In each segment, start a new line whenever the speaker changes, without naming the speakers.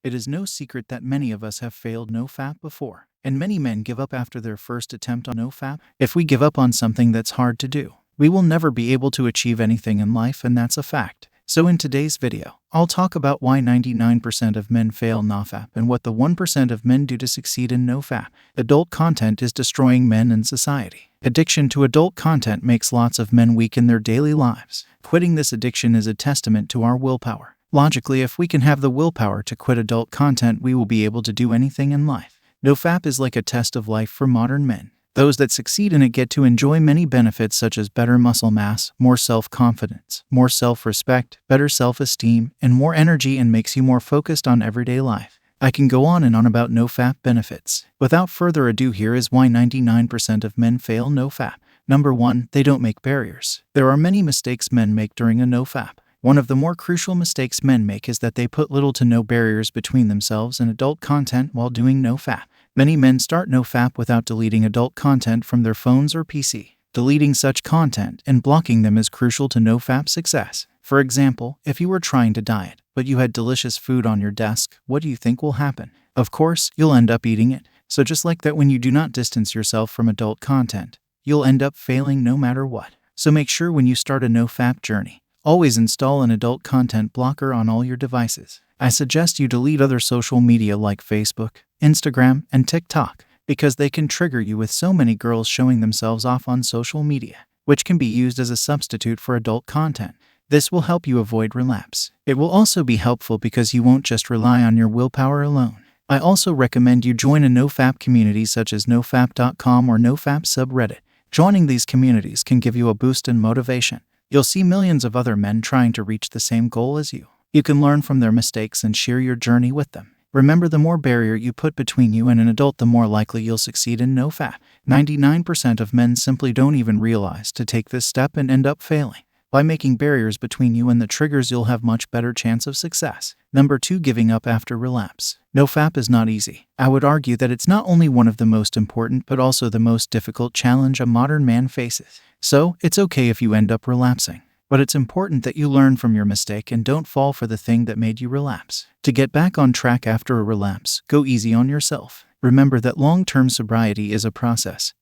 It is no secret that many of us have failed NoFap before, and many men give up after their first attempt on NoFap. If we give up on something that's hard to do, we will never be able to achieve anything in life, and that's a fact. So in today's video, I'll talk about why 99% of men fail NoFap and what the 1% of men do to succeed in NoFap. Adult content is destroying men and society. Addiction to adult content makes lots of men weak in their daily lives. Quitting this addiction is a testament to our willpower. Logically, if we can have the willpower to quit adult content, we will be able to do anything in life. NoFap is like a test of life for modern men. Those that succeed in it get to enjoy many benefits such as better muscle mass, more self-confidence, more self-respect, better self-esteem, and more energy, and makes you more focused on everyday life. I can go on and on about NoFap benefits. Without further ado, here is why 99% of men fail NoFap. Number 1. They don't make barriers. There are many mistakes men make during a NoFap. One of the more crucial mistakes men make is that they put little to no barriers between themselves and adult content while doing NoFap. Many men start NoFap without deleting adult content from their phones or PC. Deleting such content and blocking them is crucial to NoFap success. For example, if you were trying to diet, but you had delicious food on your desk, what do you think will happen? Of course, you'll end up eating it. So just like that, when you do not distance yourself from adult content, you'll end up failing no matter what. So make sure when you start a NoFap journey, always install an adult content blocker on all your devices. I suggest you delete other social media like Facebook, Instagram, and TikTok, because they can trigger you with so many girls showing themselves off on social media, which can be used as a substitute for adult content. This will help you avoid relapse. It will also be helpful because you won't just rely on your willpower alone. I also recommend you join a NoFap community such as nofap.com or NoFap subreddit. Joining these communities can give you a boost in motivation. You'll see millions of other men trying to reach the same goal as you. You can learn from their mistakes and share your journey with them. Remember, the more barrier you put between you and an adult, the more likely you'll succeed in NoFap. 99% of men simply don't even realize to take this step and end up failing. By making barriers between you and the triggers, you'll have much better chance of success. Number 2. Giving up after relapse. NoFap is not easy. I would argue that it's not only one of the most important but also the most difficult challenge a modern man faces. So, it's okay if you end up relapsing. But it's important that you learn from your mistake and don't fall for the thing that made you relapse. To get back on track after a relapse, go easy on yourself. Remember that long-term sobriety is a process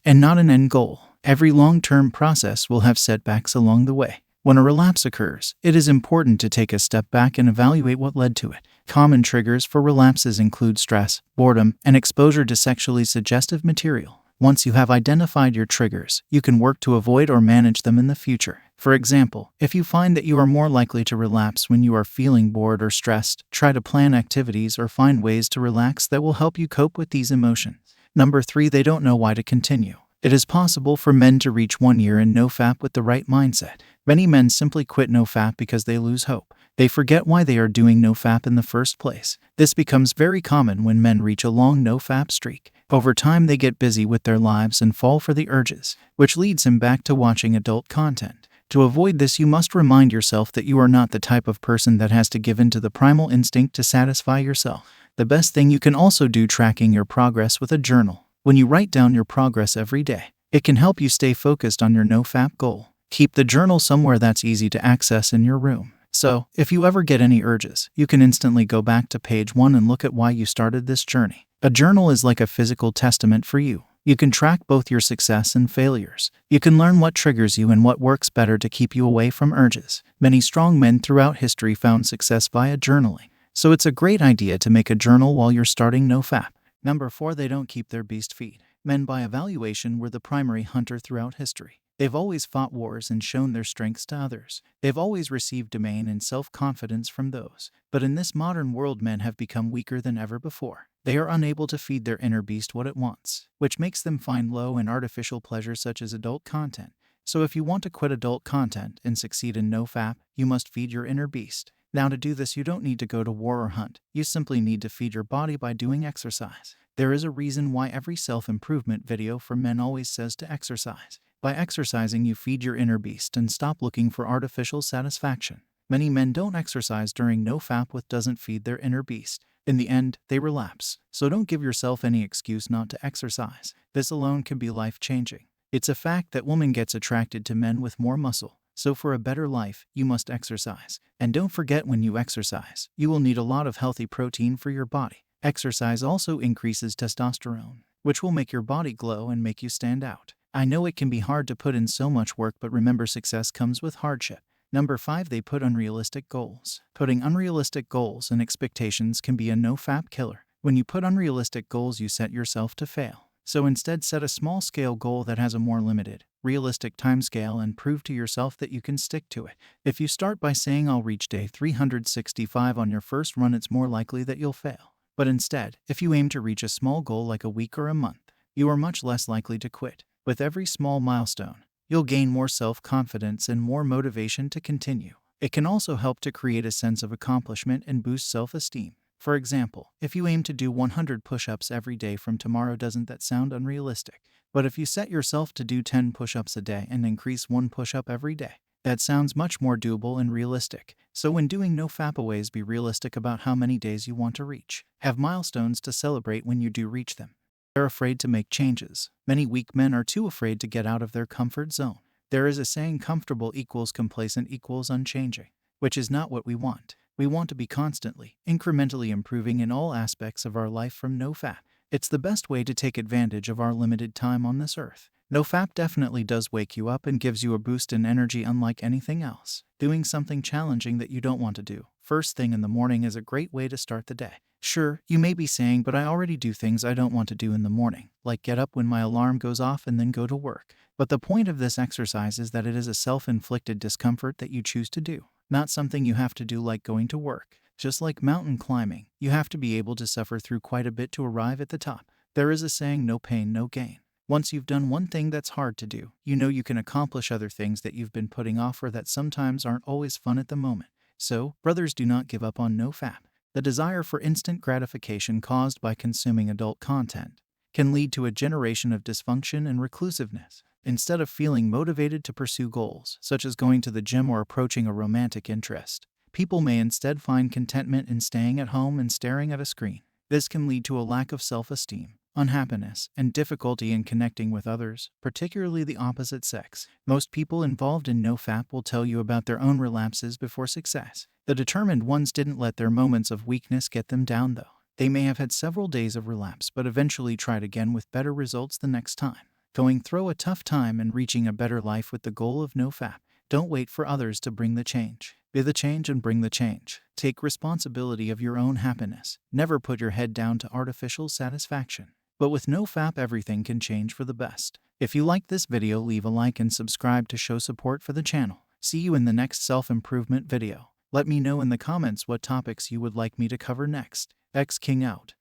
and not an end goal. Every long-term process will have setbacks along the way. When a relapse occurs, it is important to take a step back and evaluate what led to it. Common triggers for relapses include stress, boredom, and exposure to sexually suggestive material. Once you have identified your triggers, you can work to avoid or manage them in the future. For example, if you find that you are more likely to relapse when you are feeling bored or stressed, try to plan activities or find ways to relax that will help you cope with these emotions. Number 3. They don't know why to continue. It is possible for men to reach 1 year in NoFap with the right mindset. Many men simply quit NoFap because they lose hope. They forget why they are doing NoFap in the first place. This becomes very common when men reach a long NoFap streak. Over time, they get busy with their lives and fall for the urges, which leads him back to watching adult content. To avoid this, you must remind yourself that you are not the type of person that has to give in to the primal instinct to satisfy yourself. The best thing you can also do, tracking your progress with a journal. When you write down your progress every day, it can help you stay focused on your NoFap goal. Keep the journal somewhere that's easy to access in your room. So, if you ever get any urges, you can instantly go back to page 1 and look at why you started this journey. A journal is like a physical testament for you. You can track both your success and failures. You can learn what triggers you and what works better to keep you away from urges. Many strong men throughout history found success via journaling. So it's a great idea to make a journal while you're starting NoFap. Number 4. They don't keep their beast feed. Men by evaluation were the primary hunter throughout history. They've always fought wars and shown their strengths to others. They've always received domain and self-confidence from those. But in this modern world, men have become weaker than ever before. They are unable to feed their inner beast what it wants, which makes them find low and artificial pleasures such as adult content. So if you want to quit adult content and succeed in NoFap, you must feed your inner beast. Now, to do this, you don't need to go to war or hunt. You simply need to feed your body by doing exercise. There is a reason why every self-improvement video for men always says to exercise. By exercising, you feed your inner beast and stop looking for artificial satisfaction. Many men don't exercise during NoFap, which doesn't feed their inner beast. In the end, they relapse. So don't give yourself any excuse not to exercise. This alone can be life-changing. It's a fact that women gets attracted to men with more muscle. So for a better life, you must exercise. And don't forget, when you exercise, you will need a lot of healthy protein for your body. Exercise also increases testosterone, which will make your body glow and make you stand out. I know it can be hard to put in so much work, but remember, success comes with hardship. Number 5, they put unrealistic goals. Putting unrealistic goals and expectations can be a no-fap killer. When you put unrealistic goals, you set yourself to fail. So instead, set a small-scale goal that has a more limited, realistic timescale and prove to yourself that you can stick to it. If you start by saying I'll reach day 365 on your first run, it's more likely that you'll fail. But instead, if you aim to reach a small goal like a week or a month, you are much less likely to quit. With every small milestone, you'll gain more self-confidence and more motivation to continue. It can also help to create a sense of accomplishment and boost self-esteem. For example, if you aim to do 100 push-ups every day from tomorrow, doesn't that sound unrealistic? But if you set yourself to do 10 push-ups a day and increase 1 push-up every day, that sounds much more doable and realistic. So when doing NoFap, always be realistic about how many days you want to reach. Have milestones to celebrate when you do reach them. They're afraid to make changes. Many weak men are too afraid to get out of their comfort zone. There is a saying, comfortable equals complacent equals unchanging, which is not what we want. We want to be constantly, incrementally improving in all aspects of our life from NoFap. It's the best way to take advantage of our limited time on this earth. NoFap definitely does wake you up and gives you a boost in energy unlike anything else. Doing something challenging that you don't want to do first thing in the morning is a great way to start the day. Sure, you may be saying, but I already do things I don't want to do in the morning, like get up when my alarm goes off and then go to work. But the point of this exercise is that it is a self-inflicted discomfort that you choose to do, not something you have to do like going to work. Just like mountain climbing, you have to be able to suffer through quite a bit to arrive at the top. There is a saying, no pain, no gain. Once you've done one thing that's hard to do, you know you can accomplish other things that you've been putting off or that sometimes aren't always fun at the moment. So, brothers, do not give up on NoFap. The desire for instant gratification caused by consuming adult content can lead to a generation of dysfunction and reclusiveness. Instead of feeling motivated to pursue goals, such as going to the gym or approaching a romantic interest, people may instead find contentment in staying at home and staring at a screen. This can lead to a lack of self-esteem, unhappiness, and difficulty in connecting with others, particularly the opposite sex. Most people involved in NoFap will tell you about their own relapses before success. The determined ones didn't let their moments of weakness get them down, though. They may have had several days of relapse, but eventually tried again with better results the next time. Going through a tough time and reaching a better life with the goal of NoFap. Don't wait for others to bring the change. Be the change and bring the change. Take responsibility of your own happiness. Never put your head down to artificial satisfaction. But with NoFap, everything can change for the best. If you liked this video, leave a like and subscribe to show support for the channel. See you in the next self-improvement video. Let me know in the comments what topics you would like me to cover next. X King out.